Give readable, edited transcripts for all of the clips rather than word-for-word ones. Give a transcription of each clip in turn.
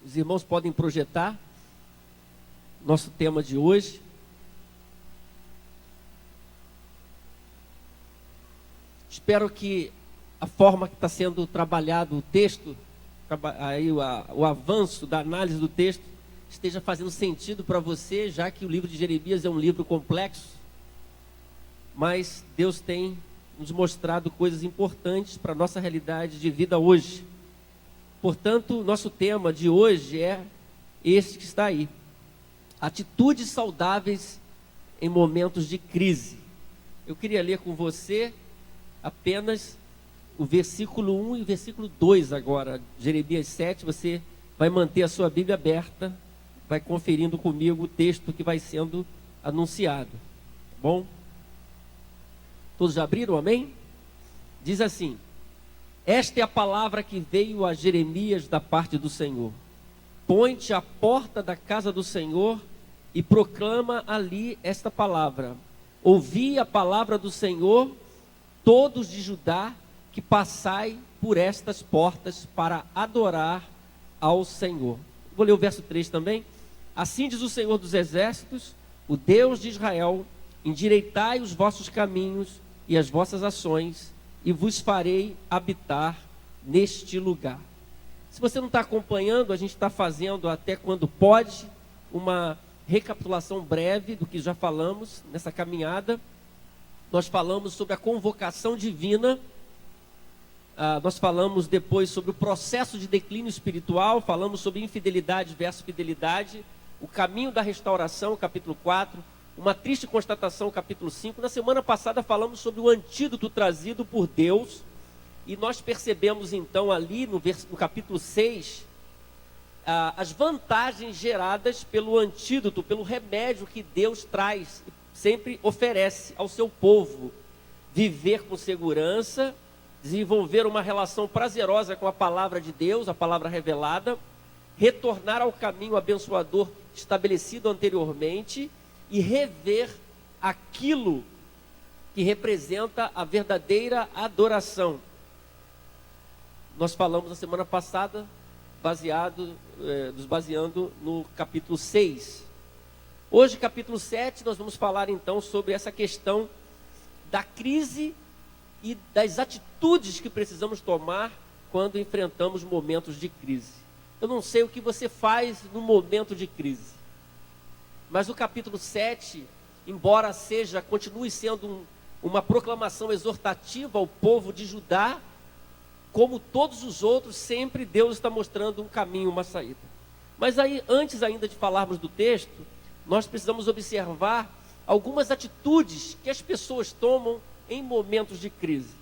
Os irmãos podem projetar nosso tema de hoje. Espero que a forma que está sendo trabalhado o texto, aí o avanço da análise do texto, esteja fazendo sentido para você, já que o livro de Jeremias é um livro complexo, mas Deus tem nos mostrado coisas importantes para a nossa realidade de vida hoje. Portanto, nosso tema de hoje é este que está aí: atitudes saudáveis em momentos de crise. Eu queria ler com você apenas o versículo 1 e o versículo 2 agora, Jeremias 7, você vai manter a sua Bíblia aberta, vai conferindo comigo o texto que vai sendo anunciado, tá bom? Todos já abriram, amém? Diz assim: esta é a palavra que veio a Jeremias da parte do Senhor. Põe-te à porta da casa do Senhor e proclama ali esta palavra. Ouvi a palavra do Senhor, todos de Judá, que passai por estas portas para adorar ao Senhor. Vou ler o verso 3 também. Assim diz o Senhor dos Exércitos, o Deus de Israel: endireitai os vossos caminhos e as vossas ações, e vos farei habitar neste lugar. Se você não está acompanhando, a gente está fazendo até quando pode uma recapitulação breve do que já falamos nessa caminhada. Nós falamos sobre a convocação divina, nós falamos depois sobre o processo de declínio espiritual, falamos sobre infidelidade versus fidelidade, o caminho da restauração, capítulo 4, uma triste constatação, capítulo 5. Na semana passada falamos sobre o antídoto trazido por Deus, e nós percebemos então ali no capítulo 6, as vantagens geradas pelo antídoto, pelo remédio que Deus traz, sempre oferece ao seu povo: viver com segurança, desenvolver uma relação prazerosa com a palavra de Deus, a palavra revelada, retornar ao caminho abençoador estabelecido anteriormente e rever aquilo que representa a verdadeira adoração. Nós falamos na semana passada, nos baseando no capítulo 6. Hoje, capítulo 7, nós vamos falar então sobre essa questão da crise e das atitudes que precisamos tomar quando enfrentamos momentos de crise. Eu não sei o que você faz no momento de crise, mas o capítulo 7, embora continue sendo uma proclamação exortativa ao povo de Judá, como todos os outros, sempre Deus está mostrando um caminho, uma saída. Mas aí, antes ainda de falarmos do texto, nós precisamos observar algumas atitudes que as pessoas tomam em momentos de crise.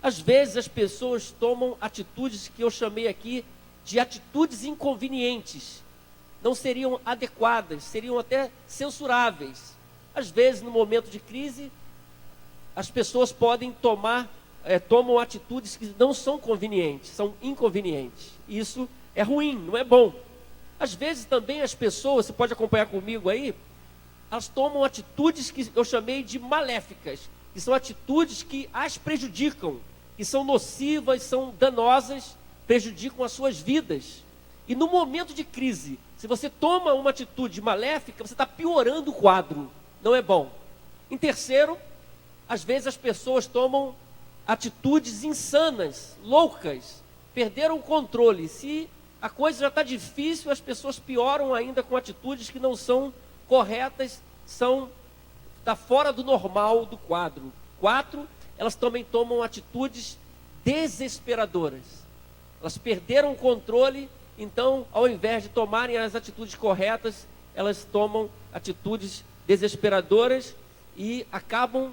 Às vezes as pessoas tomam atitudes que eu chamei aqui de atitudes inconvenientes. Não seriam adequadas, seriam até censuráveis. Às vezes, no momento de crise, as pessoas tomam atitudes que não são convenientes, são inconvenientes. Isso é ruim, não é bom. Às vezes também as pessoas, você pode acompanhar comigo aí, elas tomam atitudes que eu chamei de maléficas, que são atitudes que as prejudicam, que são nocivas, são danosas, prejudicam as suas vidas. E no momento de crise, se você toma uma atitude maléfica, você está piorando o quadro, não é bom. Em terceiro, às vezes as pessoas tomam atitudes insanas, loucas, perderam o controle. Se a coisa já está difícil, as pessoas pioram ainda com atitudes que não são corretas, está fora do normal do quadro. 4, elas também tomam atitudes desesperadoras. Elas perderam o controle, então, ao invés de tomarem as atitudes corretas, elas tomam atitudes desesperadoras e acabam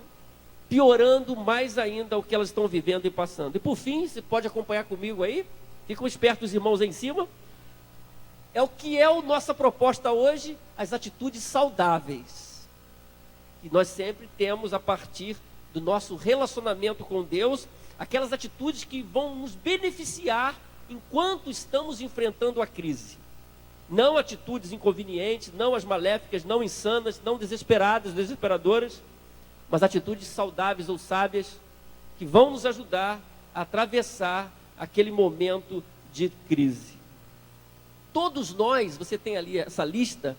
piorando mais ainda o que elas estão vivendo e passando. E por fim, você pode acompanhar comigo aí, ficam espertos os irmãos aí em cima, é o que é a nossa proposta hoje: as atitudes saudáveis, que nós sempre temos a partir do nosso relacionamento com Deus, aquelas atitudes que vão nos beneficiar enquanto estamos enfrentando a crise. Não atitudes inconvenientes, não as maléficas, não insanas, não desesperadas, desesperadoras, mas atitudes saudáveis ou sábias que vão nos ajudar a atravessar aquele momento de crise. todos nós, você tem ali essa lista,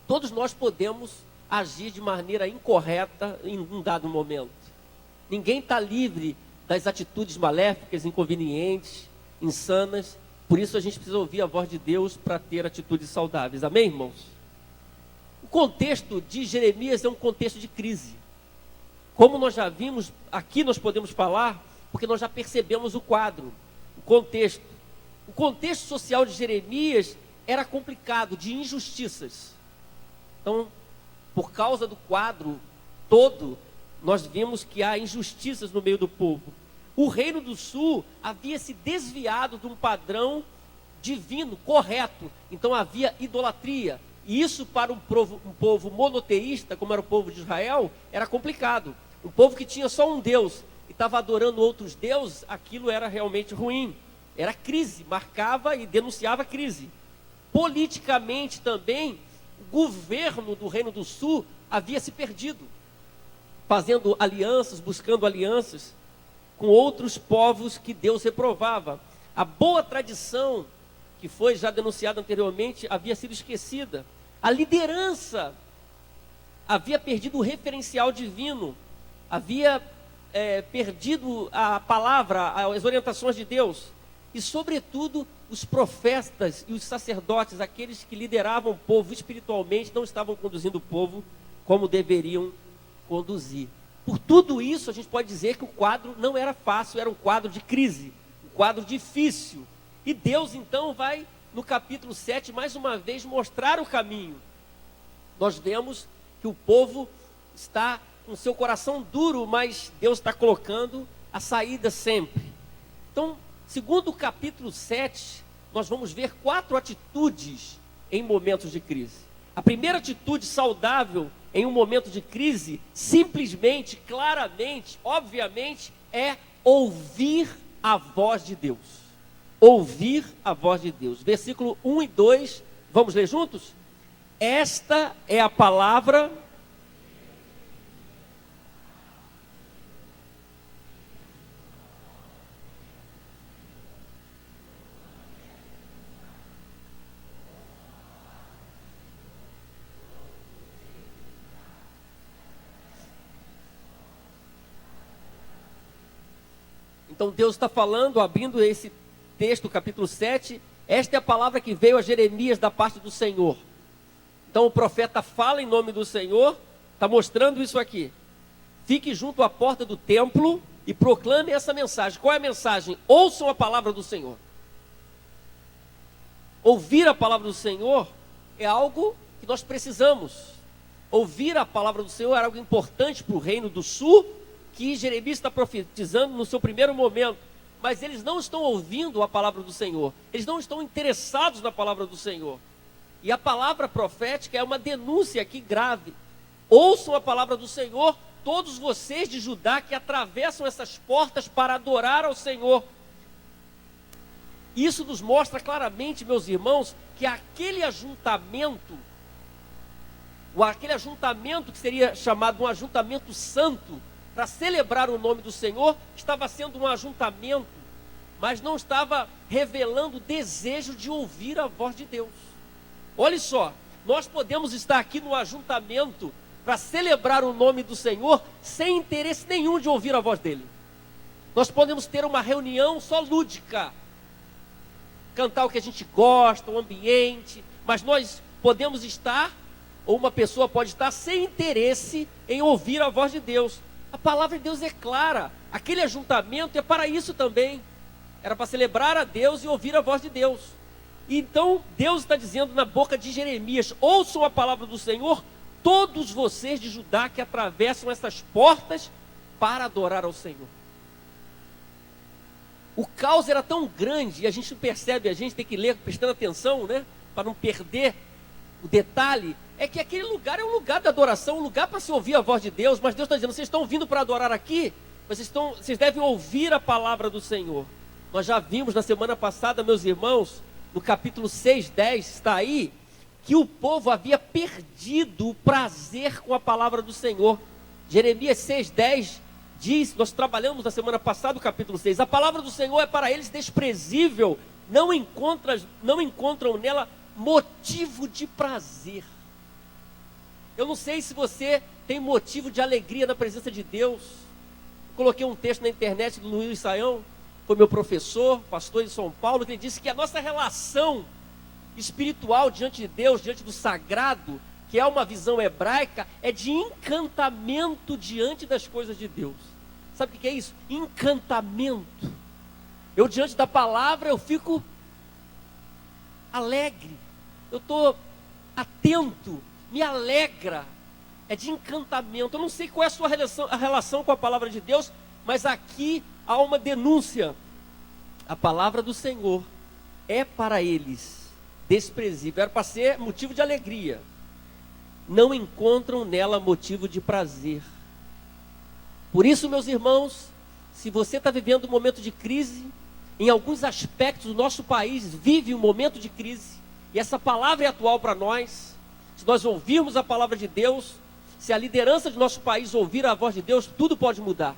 todos nós podemos agir de maneira incorreta em um dado momento. Ninguém está livre das atitudes maléficas, inconvenientes, insanas. Por isso a gente precisa ouvir a voz de Deus para ter atitudes saudáveis. Amém, irmãos? O contexto de Jeremias é um contexto de crise. Como nós já vimos, aqui nós podemos falar, porque nós já percebemos o quadro, o contexto. O contexto social de Jeremias era complicado, de injustiças. Então, por causa do quadro todo, nós vimos que há injustiças no meio do povo. O Reino do Sul havia se desviado de um padrão divino, correto. Então havia idolatria. E isso para um povo monoteísta, como era o povo de Israel, era complicado. Um povo que tinha só um Deus e estava adorando outros deuses, aquilo era realmente ruim. Era crise, marcava e denunciava crise. Politicamente também, o governo do Reino do Sul havia se perdido, fazendo alianças, buscando alianças com outros povos que Deus reprovava. A boa tradição, que foi já denunciada anteriormente, havia sido esquecida. A liderança havia perdido o referencial divino, havia perdido a palavra, as orientações de Deus. E, sobretudo, os profetas e os sacerdotes, aqueles que lideravam o povo espiritualmente, não estavam conduzindo o povo como deveriam conduzir. Por tudo isso, a gente pode dizer que o quadro não era fácil, era um quadro de crise, um quadro difícil. E Deus, então, vai, no capítulo 7, mais uma vez, mostrar o caminho. Nós vemos que o povo está com seu coração duro, mas Deus está colocando a saída sempre. Então, segundo o capítulo 7, nós vamos ver 4 atitudes em momentos de crise. A primeira atitude saudável em um momento de crise, simplesmente, claramente, obviamente, é ouvir a voz de Deus. Ouvir a voz de Deus. Versículo 1 e 2, vamos ler juntos? Esta é a palavra. Então Deus está falando, abrindo esse texto, capítulo 7, esta é a palavra que veio a Jeremias da parte do Senhor. Então o profeta fala em nome do Senhor, está mostrando isso aqui. Fique junto à porta do templo e proclame essa mensagem. Qual é a mensagem? Ouçam a palavra do Senhor. Ouvir a palavra do Senhor é algo que nós precisamos. Ouvir a palavra do Senhor é algo importante para o Reino do Sul, que Jeremias está profetizando no seu primeiro momento, mas eles não estão ouvindo a palavra do Senhor, eles não estão interessados na palavra do Senhor. E a palavra profética é uma denúncia aqui grave. Ouçam a palavra do Senhor, todos vocês de Judá que atravessam essas portas para adorar ao Senhor. Isso nos mostra claramente, meus irmãos, que aquele ajuntamento que seria chamado um ajuntamento santo, para celebrar o nome do Senhor, estava sendo um ajuntamento, mas não estava revelando o desejo de ouvir a voz de Deus. Olha só, nós podemos estar aqui no ajuntamento para celebrar o nome do Senhor, sem interesse nenhum de ouvir a voz dele. Nós podemos ter uma reunião só lúdica, cantar o que a gente gosta, o ambiente, mas nós podemos estar, ou uma pessoa pode estar sem interesse em ouvir a voz de Deus. A palavra de Deus é clara. Aquele ajuntamento é para isso também. Era para celebrar a Deus e ouvir a voz de Deus. Então Deus está dizendo na boca de Jeremias: ouçam a palavra do Senhor, todos vocês de Judá que atravessam essas portas para adorar ao Senhor. O caos era tão grande, e a gente não percebe, a gente tem que ler prestando atenção, né? Para não perder o detalhe. É que aquele lugar é um lugar de adoração, um lugar para se ouvir a voz de Deus, mas Deus está dizendo: vocês estão vindo para adorar aqui, vocês devem ouvir a palavra do Senhor. Nós já vimos na semana passada, meus irmãos, no capítulo 6:10, está aí, que o povo havia perdido o prazer com a palavra do Senhor. Jeremias 6:10 diz, nós trabalhamos na semana passada o capítulo 6, a palavra do Senhor é para eles desprezível, não encontram nela motivo de prazer. Eu não sei se você tem motivo de alegria na presença de Deus. Eu coloquei um texto na internet do Luiz Saião, foi meu professor, pastor de São Paulo, que ele disse que a nossa relação espiritual diante de Deus, diante do sagrado, que é uma visão hebraica, é de encantamento diante das coisas de Deus. Sabe o que é isso? Encantamento. Eu diante da palavra, eu fico alegre, eu estou atento, me alegra, é de encantamento. Eu não sei qual é a relação com a palavra de Deus, mas aqui há uma denúncia. A palavra do Senhor é para eles desprezível, era para ser motivo de alegria. Não encontram nela motivo de prazer. Por isso, meus irmãos, se você está vivendo um momento de crise, em alguns aspectos o nosso país vive um momento de crise, e essa palavra é atual para nós. Se nós ouvirmos a palavra de Deus, se a liderança do nosso país ouvir a voz de Deus, tudo pode mudar.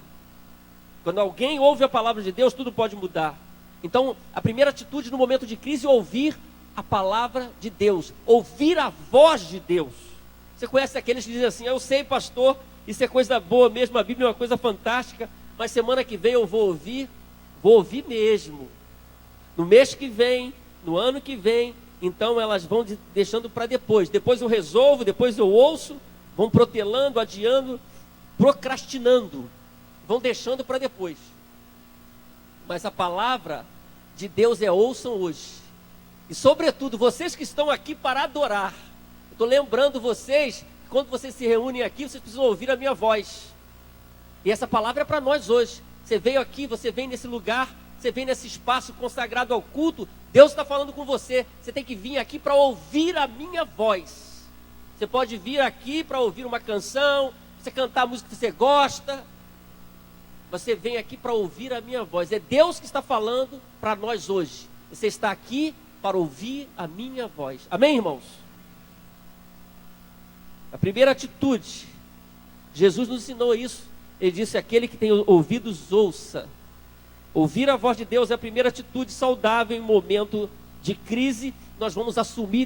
Quando alguém ouve a palavra de Deus, tudo pode mudar. Então, a primeira atitude no momento de crise é ouvir a palavra de Deus, ouvir a voz de Deus. Você conhece aqueles que dizem assim: eu sei, pastor, isso é coisa boa mesmo, a Bíblia é uma coisa fantástica, mas semana que vem eu vou ouvir mesmo. No mês que vem, no ano que vem, então elas vão deixando para depois. Depois eu resolvo, depois eu ouço, vão protelando, adiando, procrastinando, vão deixando para depois. Mas a palavra de Deus é: ouçam hoje. E sobretudo, vocês que estão aqui para adorar, eu estou lembrando vocês que quando vocês se reúnem aqui, vocês precisam ouvir a minha voz. E essa palavra é para nós hoje. Você veio aqui, você vem nesse lugar, você vem nesse espaço consagrado ao culto, Deus está falando com você. Você tem que vir aqui para ouvir a minha voz. Você pode vir aqui para ouvir uma canção, você cantar a música que você gosta. Você vem aqui para ouvir a minha voz. É Deus que está falando para nós hoje. Você está aqui para ouvir a minha voz. Amém, irmãos? A primeira atitude, Jesus nos ensinou isso. Ele disse: aquele que tem ouvidos, ouça. Ouvir a voz de Deus é a primeira atitude saudável em momento de crise. Nós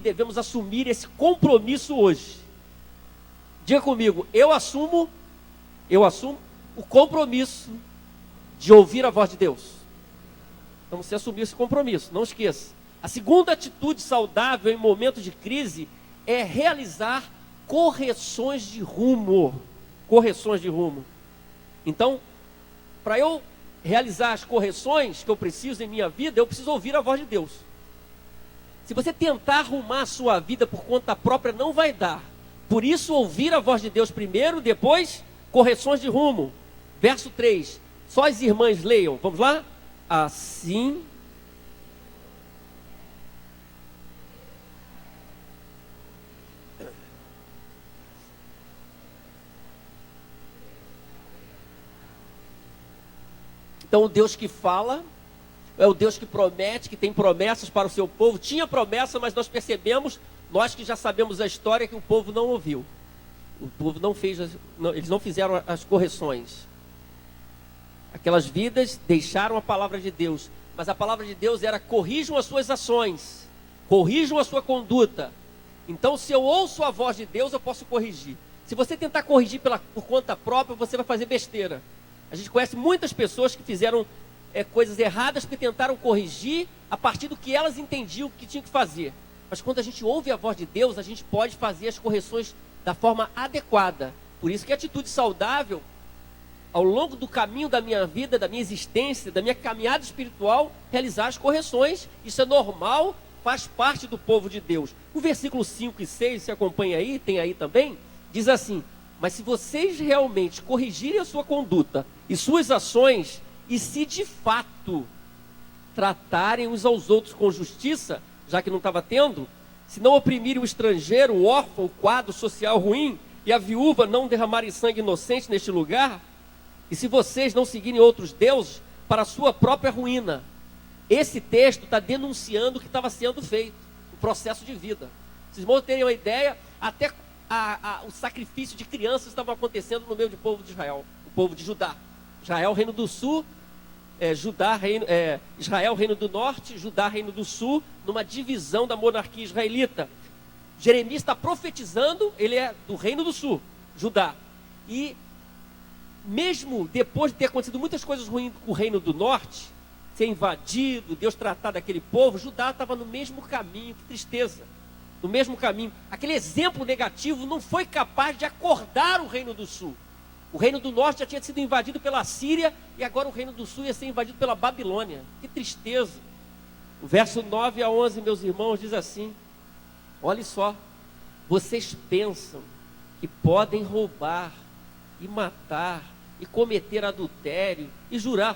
devemos assumir esse compromisso hoje. Diga comigo: eu assumo o compromisso de ouvir a voz de Deus. Então você assumir esse compromisso, não esqueça. A segunda atitude saudável em momento de crise é realizar correções de rumo. Correções de rumo. Então, para eu realizar as correções que eu preciso em minha vida, eu preciso ouvir a voz de Deus. Se você tentar arrumar a sua vida por conta própria, não vai dar. Por isso, ouvir a voz de Deus primeiro, depois, correções de rumo. Verso 3. Só as irmãs leiam. Vamos lá? Assim. Então, o Deus que fala é o Deus que promete, que tem promessas para o seu povo. Tinha promessa, mas nós percebemos, nós que já sabemos a história, que o povo não ouviu. O povo não fez, eles não fizeram as correções. Aquelas vidas deixaram a palavra de Deus, mas a palavra de Deus era: corrijam as suas ações, corrijam a sua conduta. Então, se eu ouço a voz de Deus, eu posso corrigir. Se você tentar corrigir por conta própria, você vai fazer besteira. A gente conhece muitas pessoas que fizeram coisas erradas, que tentaram corrigir a partir do que elas entendiam que tinham que fazer. Mas quando a gente ouve a voz de Deus, a gente pode fazer as correções da forma adequada. Por isso que a atitude saudável, ao longo do caminho da minha vida, da minha existência, da minha caminhada espiritual, realizar as correções. Isso é normal, faz parte do povo de Deus. O versículo 5 e 6, se acompanha aí, tem aí também, diz assim: mas se vocês realmente corrigirem a sua conduta e suas ações, e se de fato tratarem uns aos outros com justiça, já que não estava tendo, se não oprimirem o estrangeiro, o órfão, o quadro social ruim, e a viúva não derramarem sangue inocente neste lugar, e se vocês não seguirem outros deuses para a sua própria ruína. Esse texto está denunciando o que estava sendo feito, o processo de vida. Vocês vão terem uma ideia, até o sacrifício de crianças estava acontecendo no meio do povo de Israel, o povo de Judá. Israel, Reino do Sul, Israel, Reino do Norte, Judá, Reino do Sul, numa divisão da monarquia israelita. Jeremias está profetizando, ele é do Reino do Sul, Judá. E mesmo depois de ter acontecido muitas coisas ruins com o Reino do Norte, ser invadido, Deus tratar daquele povo, Judá estava no mesmo caminho, que tristeza, no mesmo caminho. Aquele exemplo negativo não foi capaz de acordar o Reino do Sul. O Reino do Norte já tinha sido invadido pela Síria, e agora o Reino do Sul ia ser invadido pela Babilônia. Que tristeza. O verso 9 a 11, meus irmãos, diz assim: olhe só, vocês pensam que podem roubar e matar e cometer adultério e jurar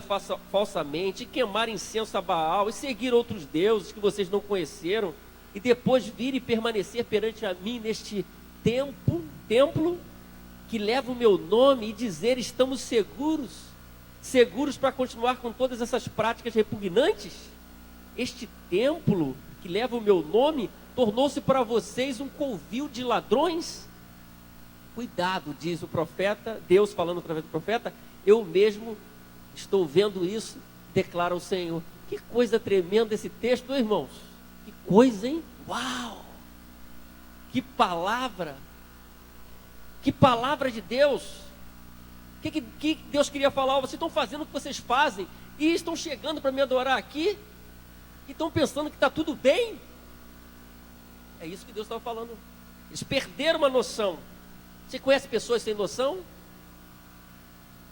falsamente e queimar incenso a Baal e seguir outros deuses que vocês não conheceram e depois vir e permanecer perante a mim neste templo que leva o meu nome e dizer: estamos seguros para continuar com todas essas práticas repugnantes? Este templo que leva o meu nome tornou-se para vocês um covil de ladrões? Cuidado, diz o profeta, Deus falando através do profeta, eu mesmo estou vendo isso, declara o Senhor. Que coisa tremenda esse texto, irmãos. Que coisa, hein? Uau! Que palavra! Que palavra de Deus! O que Deus queria falar? Vocês estão fazendo o que vocês fazem e estão chegando para me adorar aqui e estão pensando que está tudo bem? É isso que Deus estava falando. Eles perderam uma noção. Você conhece pessoas sem noção?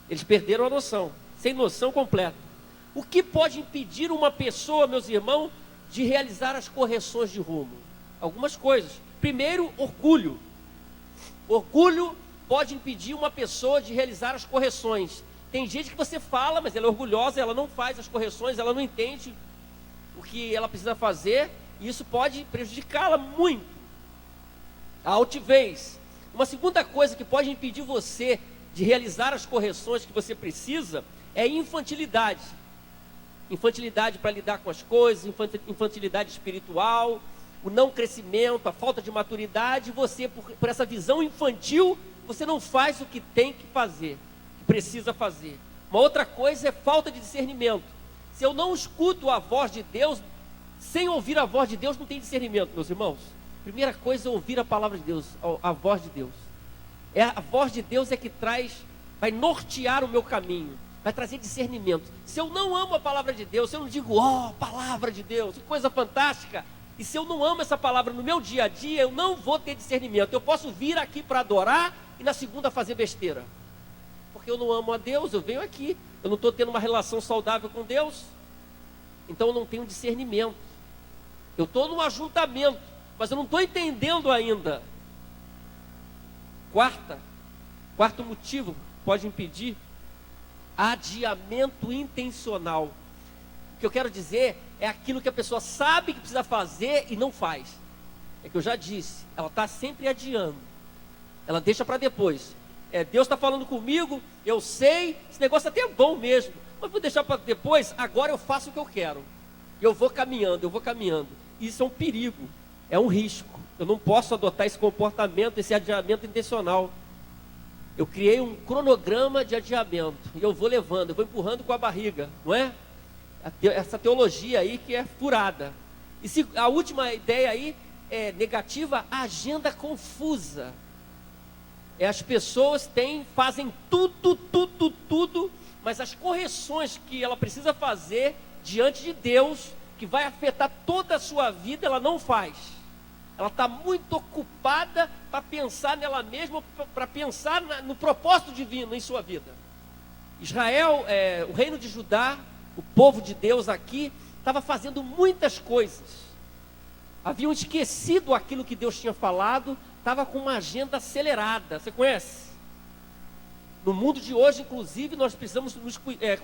Eles perderam a noção, sem noção completa. O que pode impedir uma pessoa, meus irmãos, de realizar as correções de rumo? Algumas coisas. Primeiro, orgulho. Orgulho pode impedir uma pessoa de realizar as correções. Tem gente que você fala, mas ela é orgulhosa, ela não faz as correções, ela não entende o que ela precisa fazer, e isso pode prejudicá-la muito. A altivez. Uma segunda coisa que pode impedir você de realizar as correções que você precisa é infantilidade. Infantilidade para lidar com as coisas, infantilidade espiritual, o não crescimento, a falta de maturidade. Você, por essa visão infantil, você não faz o que tem que fazer, que precisa fazer. Uma outra coisa é falta de discernimento. Se eu não escuto a voz de Deus, sem ouvir a voz de Deus não tem discernimento, meus irmãos. Primeira coisa é ouvir a palavra de Deus, a voz de Deus. A voz de Deus é que vai nortear o meu caminho, vai trazer discernimento. Se eu não amo a palavra de Deus, se eu não digo, palavra de Deus, que coisa fantástica, e se eu não amo essa palavra no meu dia a dia, eu não vou ter discernimento. Eu posso vir aqui para adorar e na segunda fazer besteira, porque eu não amo a Deus. Eu venho aqui, eu não estou tendo uma relação saudável com Deus, então eu não tenho discernimento. Eu estou num ajuntamento, mas eu não estou entendendo ainda. Quarto motivo pode impedir: adiamento intencional. O que eu quero dizer é aquilo que a pessoa sabe que precisa fazer e não faz. É que eu já disse, ela está sempre adiando, ela deixa para depois. Deus está falando comigo, eu sei, esse negócio até é bom mesmo, mas vou deixar para depois. Agora eu faço o que eu quero, eu vou caminhando. Isso é um perigo, é um risco. Eu não posso adotar esse comportamento, esse adiamento intencional. Eu criei um cronograma de adiamento, e eu vou levando, eu vou empurrando com a barriga, não é? Essa teologia aí que é furada. E se a última ideia aí é negativa, a agenda confusa. As pessoas fazem tudo, mas as correções que ela precisa fazer diante de Deus, que vai afetar toda a sua vida, ela não faz. Ela está muito ocupada para pensar nela mesma, para pensar no propósito divino em sua vida. Israel, o reino de Judá, o povo de Deus aqui, estava fazendo muitas coisas. Haviam esquecido aquilo que Deus tinha falado, estava com uma agenda acelerada. Você conhece? No mundo de hoje, inclusive, nós precisamos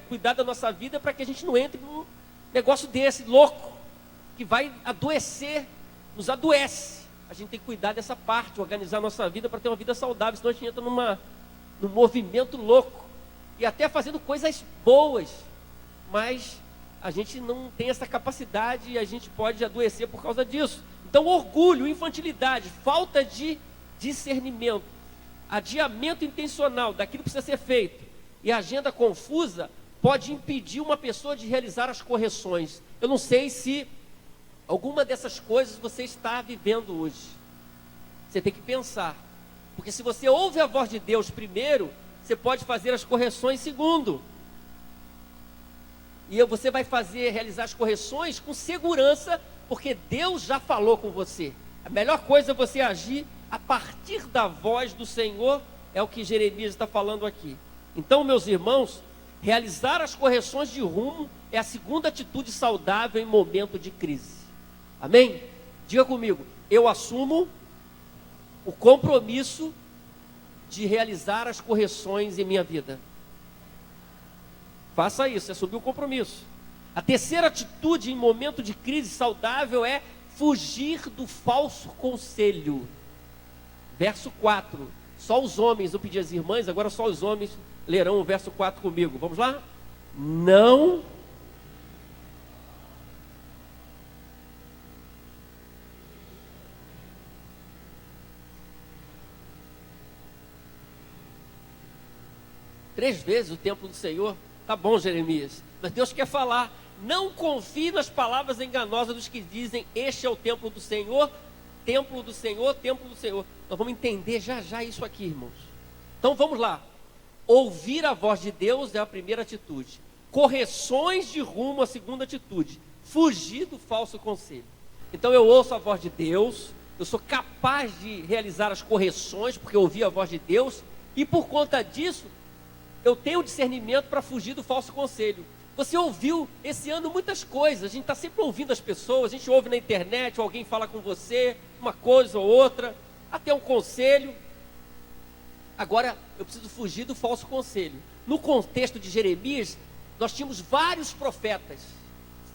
cuidar da nossa vida para que a gente não entre num negócio desse, louco, que vai adoecer, nos adoece. A gente tem que cuidar dessa parte, organizar a nossa vida para ter uma vida saudável, senão a gente entra num movimento louco, e até fazendo coisas boas, mas a gente não tem essa capacidade e a gente pode adoecer por causa disso. Então, orgulho, infantilidade, falta de discernimento, adiamento intencional daquilo que precisa ser feito e agenda confusa pode impedir uma pessoa de realizar as correções. Eu não sei se alguma dessas coisas você está vivendo hoje. Você tem que pensar. Porque se você ouve a voz de Deus primeiro, você pode fazer as correções segundo. E você vai realizar as correções com segurança, porque Deus já falou com você. A melhor coisa é você agir a partir da voz do Senhor, é o que Jeremias está falando aqui. Então, meus irmãos, realizar as correções de rumo é a segunda atitude saudável em momento de crise. Amém? Diga comigo, eu assumo o compromisso de realizar as correções em minha vida. Faça isso, assumir o compromisso. A terceira atitude em momento de crise saudável é fugir do falso conselho. Verso 4. Só os homens, eu pedi às irmãs, agora só os homens lerão o verso 4 comigo. Vamos lá? Não. Três vezes o templo do Senhor. Tá bom, Jeremias, mas Deus quer falar. Não confie nas palavras enganosas dos que dizem: este é o templo do Senhor, templo do Senhor, templo do Senhor. Nós vamos entender já já isso aqui, irmãos. Então vamos lá. Ouvir a voz de Deus é a primeira atitude. Correções de rumo, a segunda atitude. Fugir do falso conselho. Então eu ouço a voz de Deus, eu sou capaz de realizar as correções, porque eu ouvi a voz de Deus, e por conta disso, eu tenho discernimento para fugir do falso conselho. Você ouviu esse ano muitas coisas, a gente está sempre ouvindo as pessoas, a gente ouve na internet, alguém fala com você, uma coisa ou outra, até um conselho. Agora, eu preciso fugir do falso conselho. No contexto de Jeremias, nós tínhamos vários profetas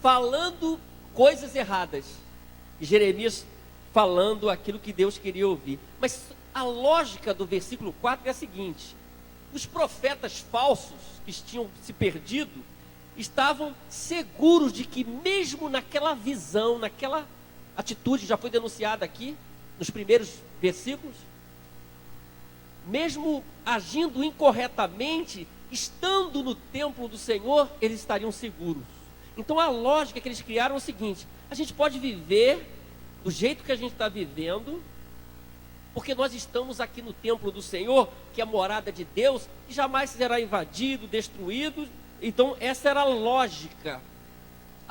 falando coisas erradas, e Jeremias falando aquilo que Deus queria ouvir. Mas a lógica do versículo 4 é a seguinte: os profetas falsos que tinham se perdido estavam seguros de que mesmo naquela visão, naquela atitude, já foi denunciada aqui nos primeiros versículos, mesmo agindo incorretamente, estando no templo do Senhor, eles estariam seguros. Então a lógica que eles criaram é o seguinte: a gente pode viver do jeito que a gente está vivendo, porque nós estamos aqui no templo do Senhor, que é a morada de Deus, que jamais será invadido, destruído. Então essa era a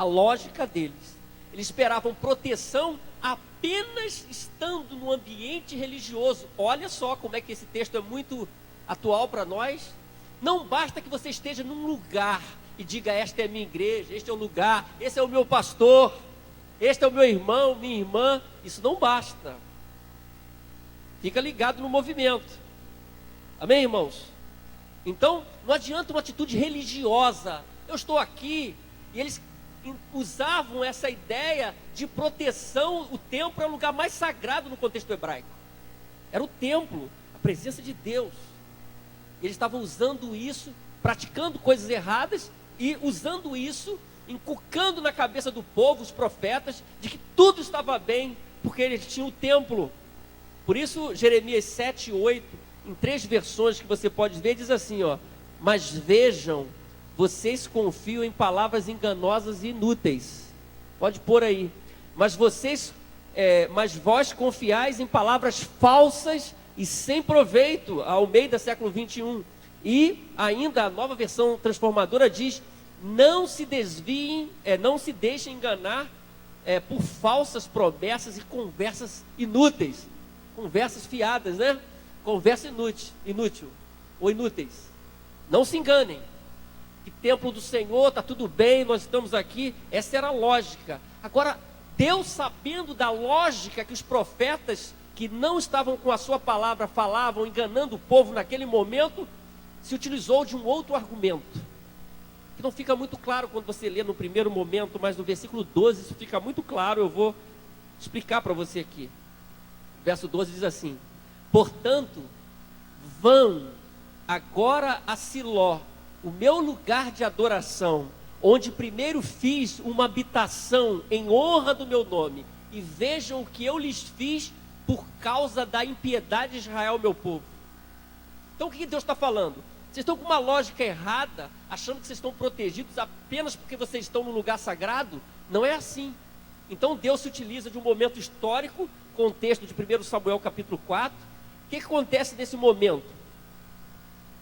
lógica deles. Eles esperavam proteção apenas estando no ambiente religioso. Olha só como é que esse texto é muito atual para nós. Não basta que você esteja num lugar e diga: esta é a minha igreja, este é o lugar, esse é o meu pastor, este é o meu irmão, minha irmã. Isso não basta. Fica ligado no movimento. Amém, irmãos? Então, não adianta uma atitude religiosa. Eu estou aqui. E eles usavam essa ideia de proteção. O templo era o lugar mais sagrado no contexto hebraico. Era o templo, a presença de Deus. Eles estavam usando isso, praticando coisas erradas e usando isso, inculcando na cabeça do povo, os profetas, de que tudo estava bem, porque eles tinham o templo. Por isso, Jeremias 7 e 8, em 3 versões que você pode ver, diz assim, ó: mas vejam, vocês confiam em palavras enganosas e inúteis. Pode pôr aí. Mas vós confiais em palavras falsas e sem proveito. Almeida, século 21. E ainda a nova versão transformadora diz: não se desviem, não se deixem enganar por falsas promessas e conversas inúteis. Conversas fiadas, né? Conversa inútil ou inúteis. Não se enganem. Que templo do Senhor, está tudo bem, nós estamos aqui. Essa era a lógica. Agora, Deus, sabendo da lógica que os profetas que não estavam com a sua palavra falavam, enganando o povo naquele momento, se utilizou de um outro argumento, que não fica muito claro quando você lê no primeiro momento, mas no versículo 12 isso fica muito claro. Eu vou explicar para você aqui. Verso 12 diz assim: portanto, vão agora a Siló, o meu lugar de adoração, onde primeiro fiz uma habitação em honra do meu nome, e vejam o que eu lhes fiz por causa da impiedade de Israel, meu povo. Então o que Deus está falando? Vocês estão com uma lógica errada, achando que vocês estão protegidos apenas porque vocês estão no lugar sagrado. Não é assim. Então Deus se utiliza de um momento histórico, contexto de 1 Samuel capítulo 4. O que acontece nesse momento?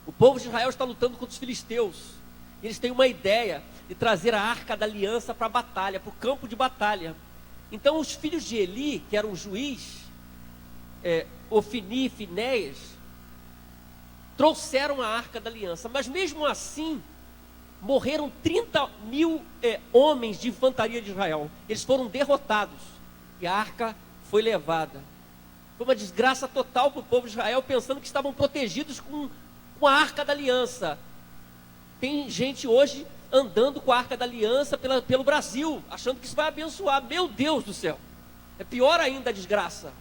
O povo de Israel está lutando contra os filisteus. Eles têm uma ideia de trazer a arca da aliança para a batalha, para o campo de batalha. Então os filhos de Eli, que eram juiz, Ofni e Finéias, trouxeram a arca da aliança. Mas mesmo assim, morreram 30.000 homens de infantaria de Israel. Eles foram derrotados e a arca foi levada. Foi uma desgraça total para o povo de Israel, pensando que estavam protegidos com a arca da aliança. Tem gente hoje andando com a arca da aliança pelo Brasil, achando que isso vai abençoar. Meu Deus do céu, é pior ainda a desgraça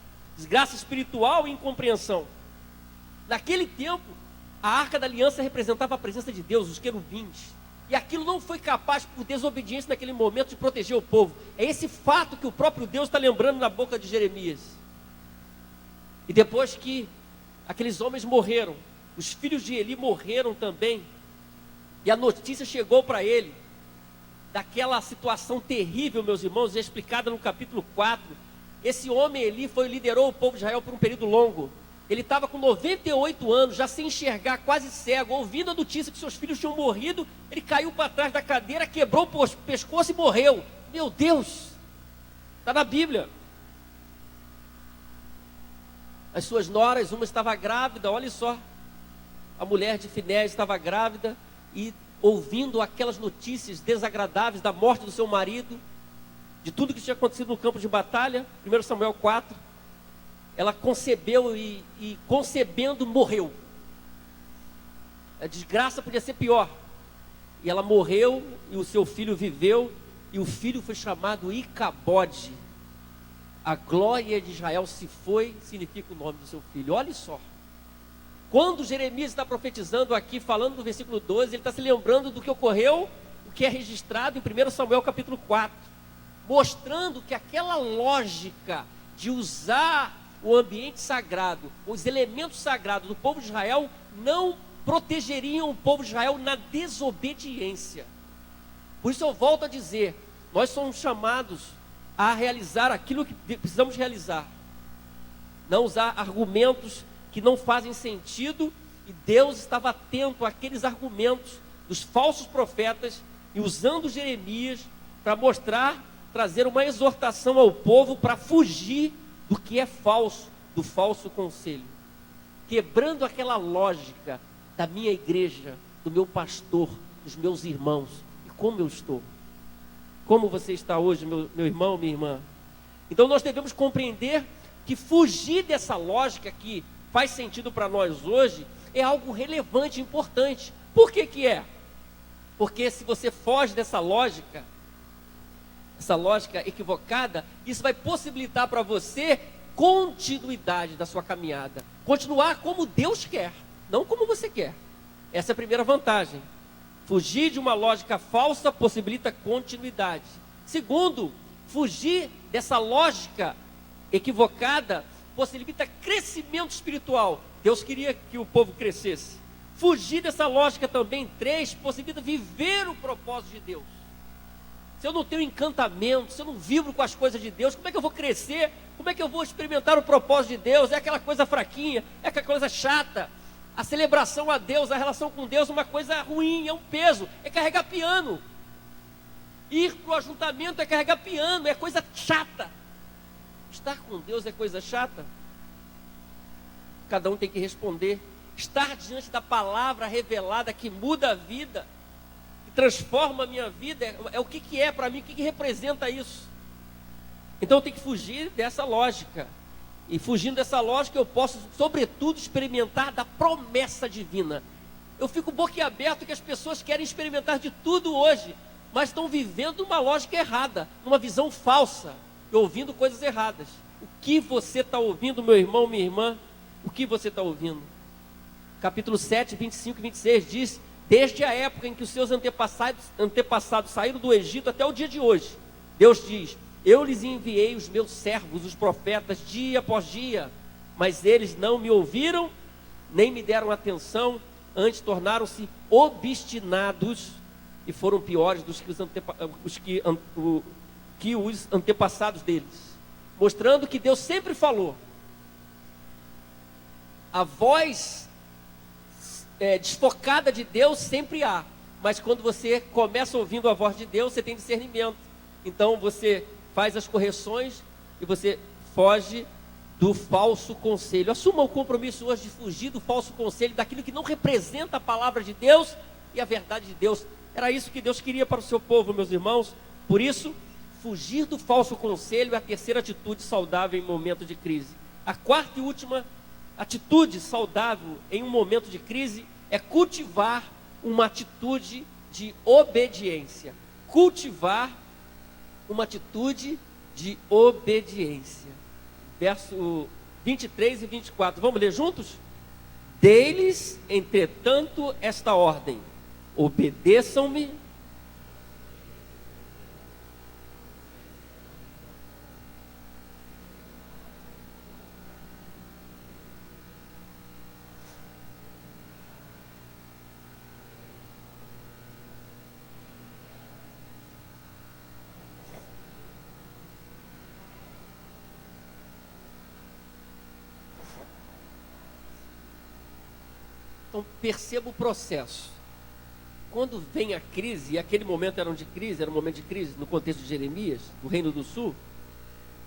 espiritual e incompreensão. Naquele tempo, a arca da aliança representava a presença de Deus, os querubins, e aquilo não foi capaz, por desobediência naquele momento, de proteger o povo. É esse fato que o próprio Deus está lembrando na boca de Jeremias. E depois que aqueles homens morreram, os filhos de Eli morreram também, e a notícia chegou para ele, daquela situação terrível, meus irmãos, já explicada no capítulo 4. Esse homem Eli liderou o povo de Israel por um período longo. Ele estava com 98 anos, já sem enxergar, quase cego, ouvindo a notícia que seus filhos tinham morrido. Ele caiu para trás da cadeira, quebrou o pescoço e morreu. Meu Deus, está na Bíblia. As suas noras, uma estava grávida, olha só, a mulher de Finéias estava grávida, e ouvindo aquelas notícias desagradáveis da morte do seu marido, de tudo que tinha acontecido no campo de batalha, 1 Samuel 4, ela concebeu e concebendo morreu. A desgraça podia ser pior. E ela morreu e o seu filho viveu, e o filho foi chamado Icabode. A glória de Israel se foi, significa o nome do seu filho. Olha só. Quando Jeremias está profetizando aqui, falando no versículo 12, ele está se lembrando do que ocorreu, o que é registrado em 1 Samuel capítulo 4, mostrando que aquela lógica de usar o ambiente sagrado, os elementos sagrados do povo de Israel, não protegeriam o povo de Israel na desobediência. Por isso eu volto a dizer, nós somos chamados a realizar aquilo que precisamos realizar, não usar argumentos que não fazem sentido, e Deus estava atento àqueles argumentos dos falsos profetas, e usando Jeremias para mostrar, trazer uma exortação ao povo para fugir do que é falso, do falso conselho, quebrando aquela lógica da minha igreja, do meu pastor, dos meus irmãos. E como eu estou? Como você está hoje, meu irmão, minha irmã? Então nós devemos compreender que fugir dessa lógica que faz sentido para nós hoje é algo relevante, importante. Por que que é? Porque se você foge dessa lógica, essa lógica equivocada, isso vai possibilitar para você continuidade da sua caminhada, continuar como Deus quer, não como você quer. Essa é a primeira vantagem. Fugir de uma lógica falsa possibilita continuidade. Segundo, fugir dessa lógica equivocada possibilita crescimento espiritual. Deus queria que o povo crescesse. Fugir dessa lógica também, 3, possibilita viver o propósito de Deus. Se eu não tenho encantamento, se eu não vibro com as coisas de Deus, como é que eu vou crescer? Como é que eu vou experimentar o propósito de Deus? É aquela coisa fraquinha, é aquela coisa chata. A celebração a Deus, a relação com Deus é uma coisa ruim, é um peso, é carregar piano. Ir para o ajuntamento é carregar piano, é coisa chata. Estar com Deus é coisa chata? Cada um tem que responder. Estar diante da palavra revelada que muda a vida, que transforma a minha vida, é o que é para mim, o que representa isso? Então eu tenho que fugir dessa lógica. E fugindo dessa lógica eu posso, sobretudo, experimentar da promessa divina. Eu fico boquiaberto que as pessoas querem experimentar de tudo hoje, mas estão vivendo uma lógica errada, uma visão falsa, e ouvindo coisas erradas. O que você está ouvindo, meu irmão, minha irmã? O que você está ouvindo? Capítulo 7, 25 e 26 diz: desde a época em que os seus antepassados saíram do Egito até o dia de hoje, Deus diz: eu lhes enviei os meus servos, os profetas, dia após dia, mas eles não me ouviram, nem me deram atenção. Antes tornaram-se obstinados e foram piores do que os antepassados deles. Mostrando que Deus sempre falou. A voz desfocada de Deus sempre há. Mas quando você começa ouvindo a voz de Deus, você tem discernimento. Então você faz as correções e você foge do falso conselho. Assuma o compromisso hoje de fugir do falso conselho, daquilo que não representa a palavra de Deus e a verdade de Deus. Era isso que Deus queria para o seu povo, meus irmãos. Por isso, fugir do falso conselho é a terceira atitude saudável em momento de crise. A quarta e última atitude saudável em um momento de crise é cultivar uma atitude de obediência. Cultivar uma atitude de obediência. Verso 23 e 24. Vamos ler juntos? Deles, entretanto, esta ordem: obedeçam-me. Então perceba o processo. Quando vem a crise, e aquele momento era um momento de crise no contexto de Jeremias, do Reino do Sul,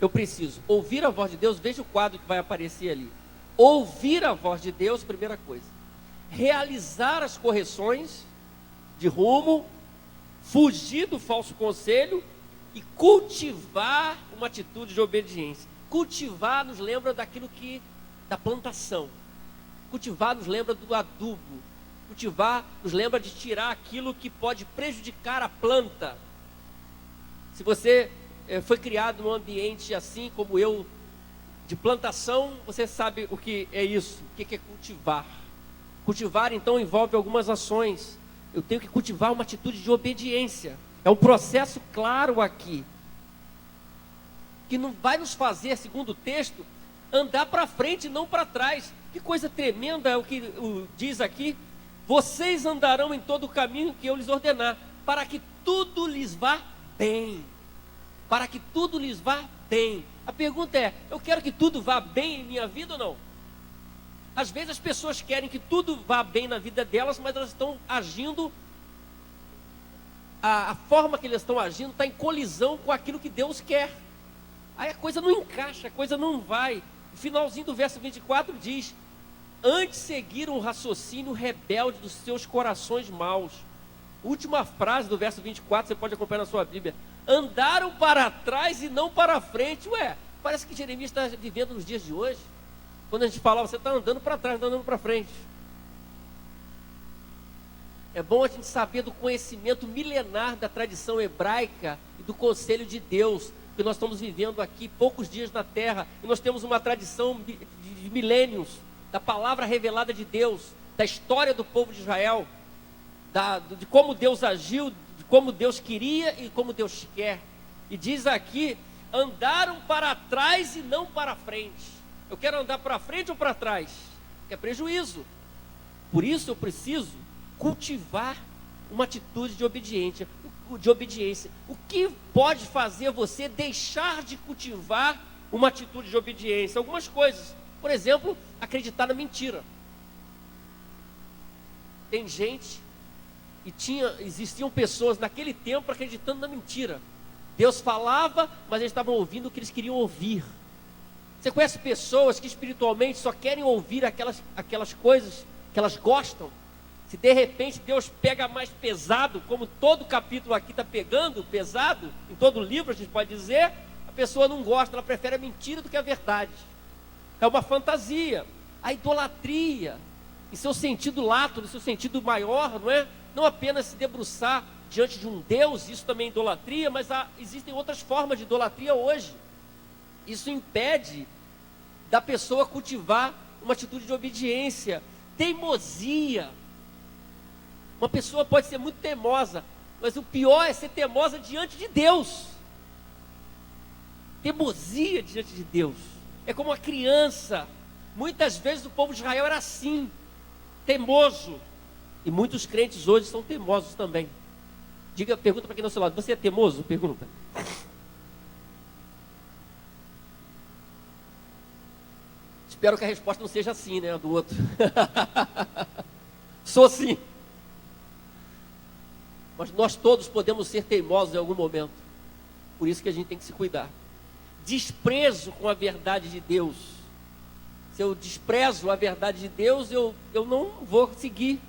eu preciso ouvir a voz de Deus. Veja o quadro que vai aparecer ali. Ouvir a voz de Deus, primeira coisa. Realizar as correções de rumo, fugir do falso conselho e cultivar uma atitude de obediência. Cultivar nos lembra da plantação. Cultivar nos lembra do adubo. Cultivar nos lembra de tirar aquilo que pode prejudicar a planta. Se você foi criado num ambiente assim como eu, de plantação, você sabe o que é isso, o que é cultivar. Cultivar então envolve algumas ações. Eu tenho que cultivar uma atitude de obediência. É um processo claro aqui, que não vai nos fazer, segundo o texto, andar para frente e não para trás. Que coisa tremenda é o que diz aqui. Vocês andarão em todo o caminho que eu lhes ordenar, para que tudo lhes vá bem. Para que tudo lhes vá bem. A pergunta é: eu quero que tudo vá bem em minha vida ou não? Às vezes as pessoas querem que tudo vá bem na vida delas, mas elas estão agindo, a forma que elas estão agindo está em colisão com aquilo que Deus quer. Aí a coisa não encaixa, a coisa não vai. O finalzinho do verso 24 diz: antes seguiram o raciocínio rebelde dos seus corações maus. Última frase do verso 24, você pode acompanhar na sua Bíblia. Andaram para trás e não para frente. Ué, parece que Jeremias está vivendo nos dias de hoje. Quando a gente fala, você está andando para trás, não andando para frente. É bom a gente saber do conhecimento milenar da tradição hebraica e do conselho de Deus, que nós estamos vivendo aqui poucos dias na terra, e nós temos uma tradição de milênios, da palavra revelada de Deus, da história do povo de Israel, de como Deus agiu, de como Deus queria e como Deus quer. E diz aqui: andaram para trás e não para frente. Eu quero andar para frente ou para trás? É prejuízo. Por isso eu preciso cultivar uma atitude de obediência. O que pode fazer você deixar de cultivar uma atitude de obediência? Algumas coisas. Por exemplo, acreditar na mentira. Tem gente, existiam pessoas naquele tempo acreditando na mentira. Deus falava, mas eles estavam ouvindo o que eles queriam ouvir. Você conhece pessoas que espiritualmente só querem ouvir aquelas coisas que elas gostam? Se de repente Deus pega mais pesado, como todo capítulo aqui está pegando pesado, em todo livro a gente pode dizer, a pessoa não gosta, ela prefere a mentira do que a verdade. É uma fantasia. A idolatria, em seu sentido lato, no seu sentido maior, não é? Não apenas se debruçar diante de um Deus, isso também é idolatria, mas existem outras formas de idolatria hoje. Isso impede da pessoa cultivar uma atitude de obediência. Teimosia. Uma pessoa pode ser muito teimosa, mas o pior é ser teimosa diante de Deus. Teimosia diante de Deus. É como uma criança. Muitas vezes o povo de Israel era assim, teimoso. E muitos crentes hoje são teimosos também. Pergunta para quem está ao seu lado, você é teimoso? Pergunta. Espero que a resposta não seja assim, né, do outro. Sou sim. Mas nós todos podemos ser teimosos em algum momento. Por isso que a gente tem que se cuidar. Desprezo com a verdade de Deus. Se eu desprezo a verdade de Deus, eu não vou seguir.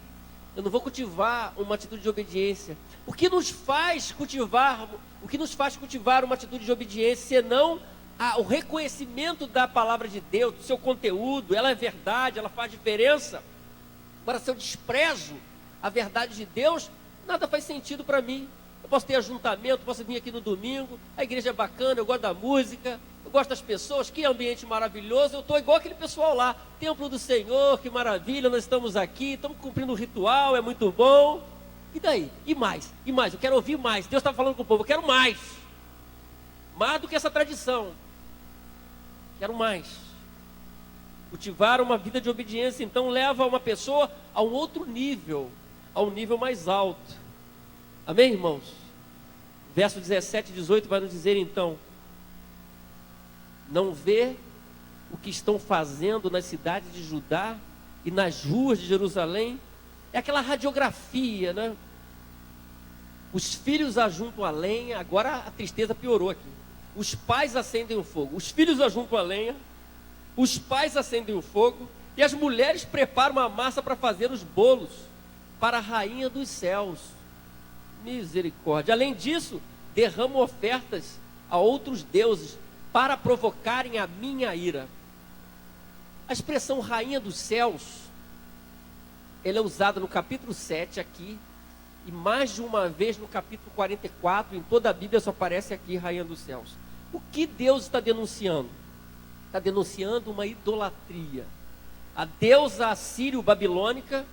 Eu não vou cultivar uma atitude de obediência. O que nos faz cultivar uma atitude de obediência, senão o reconhecimento da palavra de Deus, do seu conteúdo? Ela é verdade, ela faz diferença. Agora, se eu desprezo a verdade de Deus, nada faz sentido para mim. Eu posso ter ajuntamento, posso vir aqui no domingo, a igreja é bacana, eu gosto da música, eu gosto das pessoas, que ambiente maravilhoso, eu estou igual aquele pessoal lá, templo do Senhor, que maravilha, nós estamos aqui, estamos cumprindo o ritual, é muito bom. E daí? E mais? E mais? Eu quero ouvir mais. Deus está falando com o povo, eu quero mais. Mais do que essa tradição. Quero mais. Cultivar uma vida de obediência, então, leva uma pessoa a um outro nível, a um nível mais alto. Amém, irmãos? Verso 17 e 18 vai nos dizer então: não vê o que estão fazendo nas cidades de Judá e nas ruas de Jerusalém? É aquela radiografia, né? Os filhos ajuntam a lenha, agora a tristeza piorou aqui. Os pais acendem o fogo, os filhos ajuntam a lenha, os pais acendem o fogo, e as mulheres preparam a massa para fazer os bolos para a rainha dos céus. Misericórdia. Além disso, derramam ofertas a outros deuses para provocarem a minha ira. A expressão rainha dos céus, ela é usada no capítulo 7 aqui, e mais de uma vez no capítulo 44, em toda a Bíblia só aparece aqui rainha dos céus. O que Deus está denunciando? Está denunciando uma idolatria. A deusa assírio-babilônica,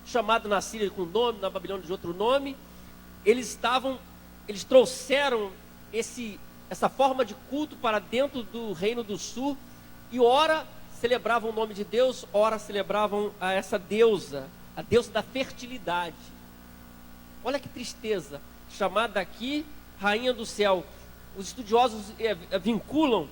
chamada na Síria com um nome, na Babilônia de outro nome, eles trouxeram essa forma de culto para dentro do reino do sul, e ora celebravam o nome de Deus, ora celebravam a essa deusa, a deusa da fertilidade. Olha que tristeza, chamada aqui rainha do céu. Os estudiosos vinculam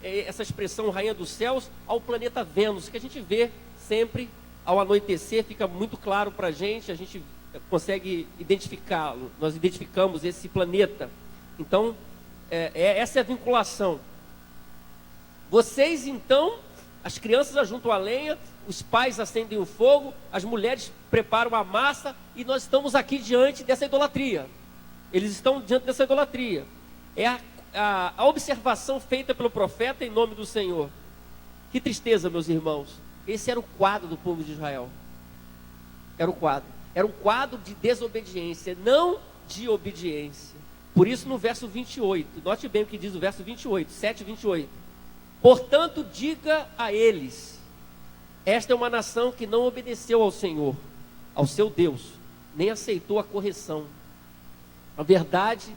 essa expressão rainha dos céus ao planeta Vênus, que a gente vê sempre ao anoitecer, fica muito claro para a gente consegue identificá-lo, nós identificamos esse planeta. Então, essa é a vinculação. Vocês então, as crianças ajuntam a lenha, os pais acendem o fogo, as mulheres preparam a massa, e nós estamos aqui diante dessa idolatria. Eles estão diante dessa idolatria. É a observação feita pelo profeta em nome do Senhor. Que tristeza, meus irmãos. Esse era o quadro do povo de Israel. Era o quadro. Era um quadro de desobediência, não de obediência. Por isso no verso 28, note bem o que diz o verso 28, 7 e 28. Portanto, diga a eles: esta é uma nação que não obedeceu ao Senhor, ao seu Deus, nem aceitou a correção. A verdade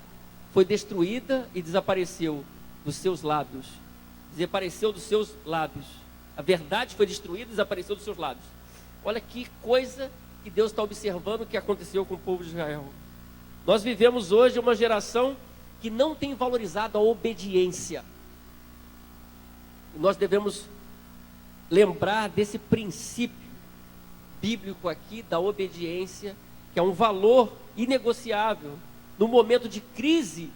foi destruída e desapareceu dos seus lábios. Desapareceu dos seus lábios. A verdade foi destruída e desapareceu dos seus lábios. Olha que coisa que Deus está observando que aconteceu com o povo de Israel. Nós vivemos hoje uma geração que não tem valorizado a obediência. Nós devemos lembrar desse princípio bíblico aqui da obediência, que é um valor inegociável. No momento de crise,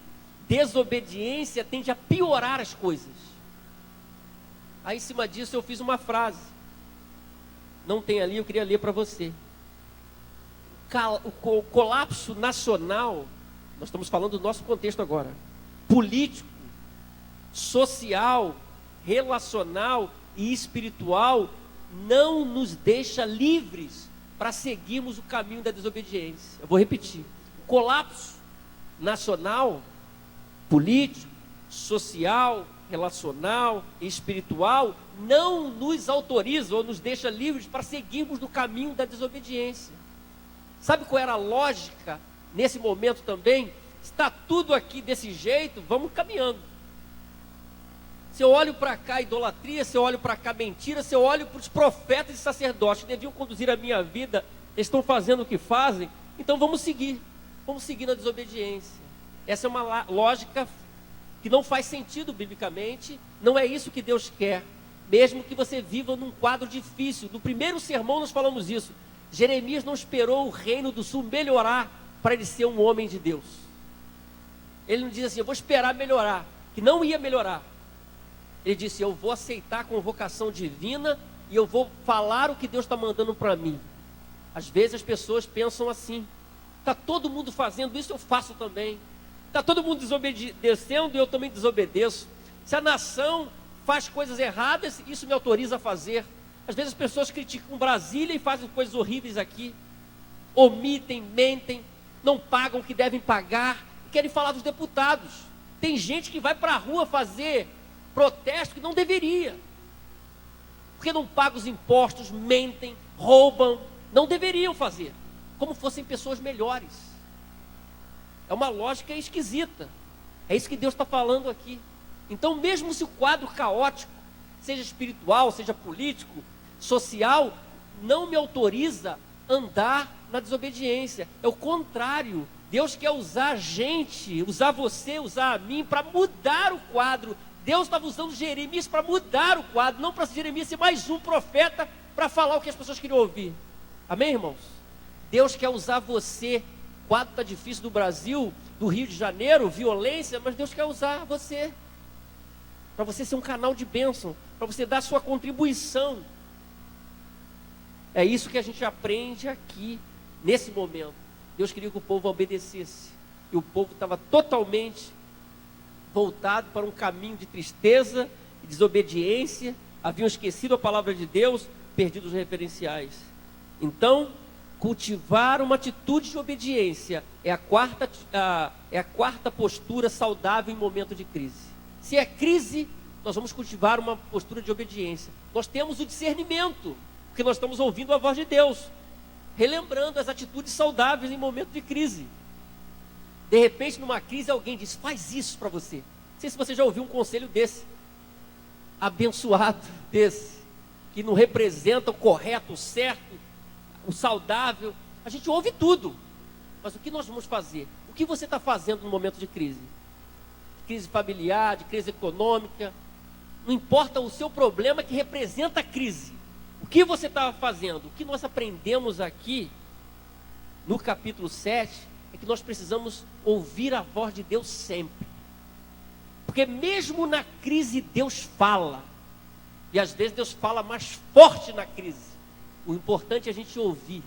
desobediência tende a piorar as coisas. Aí em cima disso eu fiz uma frase, não tem ali, eu queria ler para você. O colapso nacional, nós estamos falando do nosso contexto agora, político, social, relacional e espiritual, não nos deixa livres para seguirmos o caminho da desobediência. Eu vou repetir: o colapso nacional, político, social, relacional e espiritual não nos autoriza ou nos deixa livres para seguirmos no caminho da desobediência. Sabe qual era a lógica nesse momento também? Está tudo aqui desse jeito, vamos caminhando. Se eu olho para cá idolatria, se eu olho para cá mentira, se eu olho para os profetas e sacerdotes que deviam conduzir a minha vida, eles estão fazendo o que fazem, então vamos seguir na desobediência. Essa é uma lógica que não faz sentido biblicamente, não é isso que Deus quer, mesmo que você viva num quadro difícil. No primeiro sermão nós falamos isso. Jeremias não esperou o reino do sul melhorar para ele ser um homem de Deus. Ele não diz assim, eu vou esperar melhorar, que não ia melhorar. Ele disse, eu vou aceitar a convocação divina e eu vou falar o que Deus está mandando para mim. Às vezes as pessoas pensam assim, está todo mundo fazendo isso, eu faço também. Está todo mundo desobedecendo e eu também desobedeço. Se a nação faz coisas erradas, isso me autoriza a fazer. Às vezes as pessoas criticam Brasília e fazem coisas horríveis aqui. Omitem, mentem, não pagam o que devem pagar, querem falar dos deputados. Tem gente que vai para a rua fazer protesto que não deveria, porque não pagam os impostos, mentem, roubam, não deveriam fazer, como fossem pessoas melhores. É uma lógica esquisita. É isso que Deus está falando aqui. Então, mesmo se o quadro caótico, seja espiritual, seja político, social, não me autoriza a andar na desobediência. É o contrário. Deus quer usar a gente, usar você, usar a mim, para mudar o quadro. Deus estava usando Jeremias para mudar o quadro, não para Jeremias ser mais um profeta para falar o que as pessoas queriam ouvir. Amém, irmãos? Deus quer usar você. O quadro está difícil do Brasil, do Rio de Janeiro, violência, mas Deus quer usar você, para você ser um canal de bênção, para você dar a sua contribuição. É isso que a gente aprende aqui, nesse momento. Deus queria que o povo obedecesse, e o povo estava totalmente voltado para um caminho de tristeza e desobediência, haviam esquecido a palavra de Deus, perdido os referenciais. Então, cultivar uma atitude de obediência é a quarta postura saudável em momento de crise. Se é crise, nós vamos cultivar uma postura de obediência. Nós temos o discernimento, porque nós estamos ouvindo a voz de Deus, relembrando as atitudes saudáveis em momento de crise. De repente, numa crise, alguém diz, faz isso para você. Não sei se você já ouviu um conselho desse, abençoado desse, que não representa o correto, o certo, o saudável. A gente ouve tudo, mas o que nós vamos fazer? O que você está fazendo no momento de crise? Crise familiar, de crise econômica, não importa o seu problema que representa a crise. O que você está fazendo? O que nós aprendemos aqui no capítulo 7 é que nós precisamos ouvir a voz de Deus sempre. Porque mesmo na crise Deus fala. E às vezes Deus fala mais forte na crise. O importante é a gente ouvir.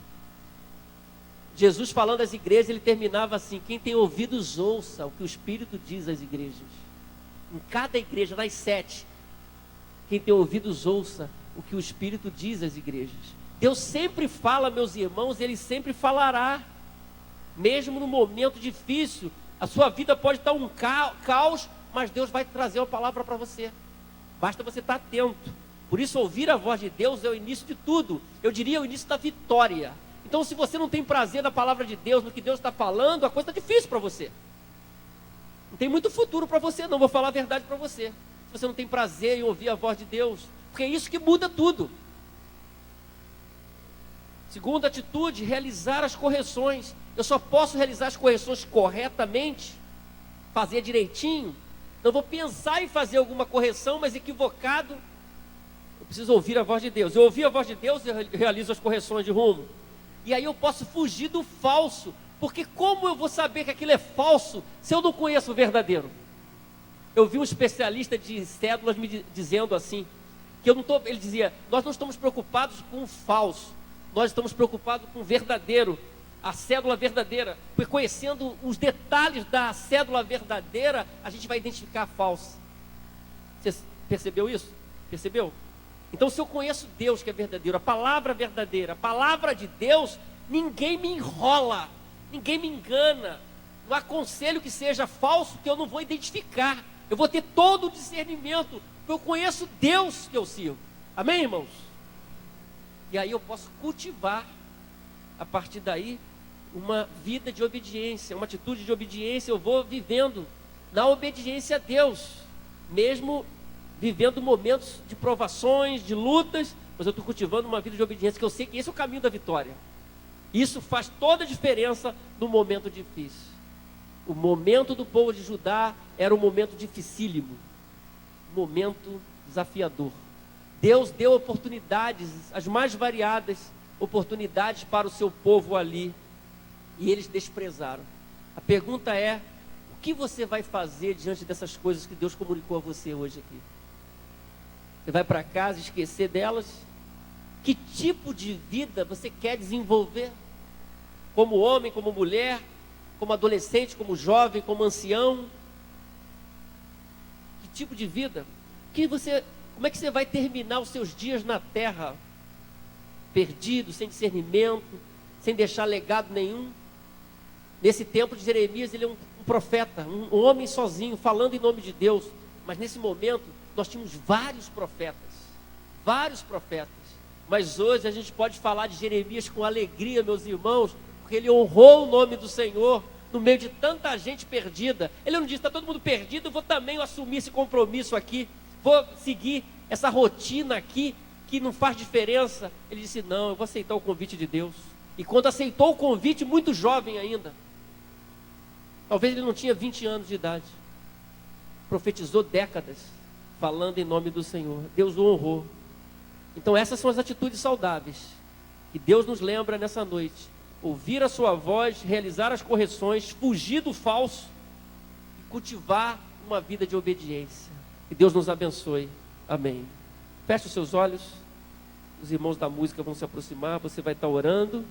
Jesus falando às igrejas, ele terminava assim, quem tem ouvidos ouça o que o Espírito diz às igrejas. Em cada igreja, nas 7, quem tem ouvidos ouça o que o Espírito diz às igrejas. Deus sempre fala, meus irmãos, Ele sempre falará. Mesmo no momento difícil, a sua vida pode estar um caos, mas Deus vai trazer uma palavra para você. Basta você estar atento. Por isso, ouvir a voz de Deus é o início de tudo. Eu diria o início da vitória. Então, se você não tem prazer na palavra de Deus, no que Deus está falando, a coisa está difícil para você. Não tem muito futuro para você, não. Vou falar a verdade para você. Se você não tem prazer em ouvir a voz de Deus, porque é isso que muda tudo. Segunda atitude, realizar as correções. Eu só posso realizar as correções corretamente, fazer direitinho. Não vou pensar em fazer alguma correção, mas equivocado. Eu preciso ouvir a voz de Deus. Eu ouvi a voz de Deus, eu realizo as correções de rumo. E aí eu posso fugir do falso, porque como eu vou saber que aquilo é falso, se eu não conheço o verdadeiro? Eu vi um especialista de cédulas me dizendo assim, que eu não tô, ele dizia, nós não estamos preocupados com o falso, nós estamos preocupados com o verdadeiro, a cédula verdadeira, porque conhecendo os detalhes da cédula verdadeira, a gente vai identificar a falsa. Você percebeu isso? Percebeu? Então, se eu conheço Deus que é verdadeiro, a palavra verdadeira, a palavra de Deus, ninguém me enrola, ninguém me engana. Não há conselho que seja falso que eu não vou identificar. Eu vou ter todo o discernimento, porque eu conheço Deus que eu sirvo. Amém, irmãos? E aí eu posso cultivar, a partir daí, uma vida de obediência, uma atitude de obediência. Eu vou vivendo na obediência a Deus, mesmo vivendo momentos de provações, de lutas, mas eu estou cultivando uma vida de obediência, que eu sei que esse é o caminho da vitória. Isso faz toda a diferença no momento difícil. O momento do povo de Judá era um momento dificílimo, um momento desafiador. Deus deu oportunidades, as mais variadas oportunidades para o seu povo ali, e eles desprezaram. A pergunta é: o que você vai fazer diante dessas coisas que Deus comunicou a você hoje aqui? Você vai para casa esquecer delas? Que tipo de vida você quer desenvolver? Como homem, como mulher, como adolescente, como jovem, como ancião? Que tipo de vida? Como é que você vai terminar os seus dias na terra? Perdido, sem discernimento, sem deixar legado nenhum? Nesse tempo de Jeremias, ele é um profeta, um homem sozinho, falando em nome de Deus. Mas nesse momento, nós tínhamos vários profetas. Mas hoje a gente pode falar de Jeremias com alegria, meus irmãos, porque ele honrou o nome do Senhor no meio de tanta gente perdida. Ele não disse: está todo mundo perdido, eu vou também assumir esse compromisso aqui, vou seguir essa rotina aqui, que não faz diferença. Ele disse: não, eu vou aceitar o convite de Deus. E quando aceitou o convite, muito jovem ainda, talvez ele não tinha 20 anos de idade, profetizou décadas, falando em nome do Senhor. Deus o honrou. Então essas são as atitudes saudáveis, que Deus nos lembra nessa noite: ouvir a sua voz, realizar as correções, fugir do falso, e cultivar uma vida de obediência. Que Deus nos abençoe. Amém. Feche os seus olhos. Os irmãos da música vão se aproximar, você vai estar orando.